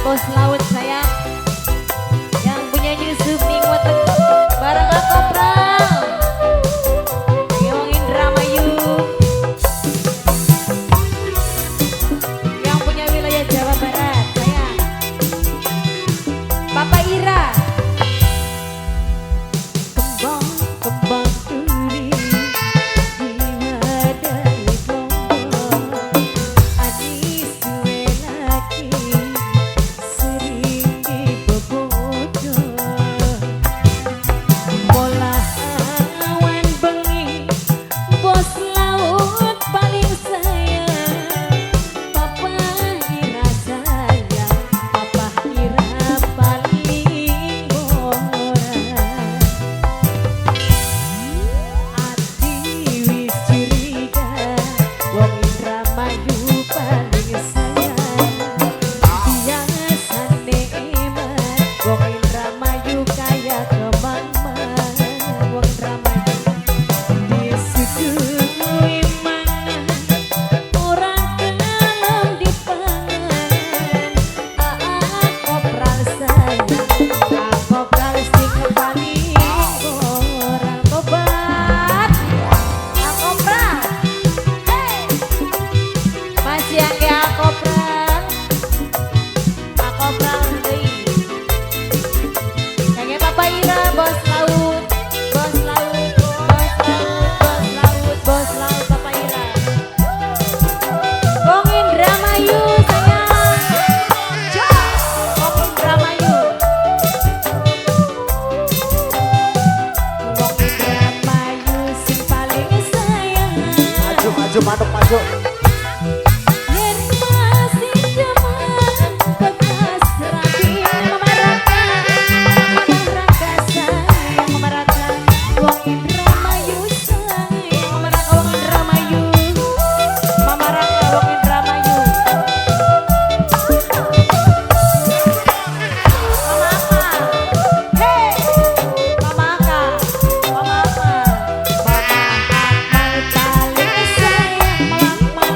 bos laut saya yang punya Yusuf Ningweten bareng Akopral yang Indramayu yang punya wilayah Jawa Barat saya Papa Ira kembang-kembang turi di wadai gombong anis suwe lagi sering dibobodo bola awan bengi bos laut paling sayang Papa Ira sayang Papa Ira paling ora ati wis curiga wong Indramayu paling sayang biasane eman wong Indramayu kaya kemang-mang wong Indramayu disudui mangan orang kelem dipangan Akopral sayang Akopral sing paling ora tobat Akopral masih angge Akopral Akopral deui kangge Papa Ira bos laut bos laut bos laut bos laut bos laut Papa Ira Wong Indramayu sayang Wong Indramayu Wong Indramayu sing paling sayang Maju manuk maju. yen masih jaman bekas rapi Mama Raka sayang Mama Raka Wong Indramayu sayang Mama Raka Wong Indramayu Mama Raka Wong Indramayu Mama apa hei Mama Aka Mama apa Mama Akmal paling sayang Mama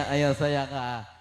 ayo sayang.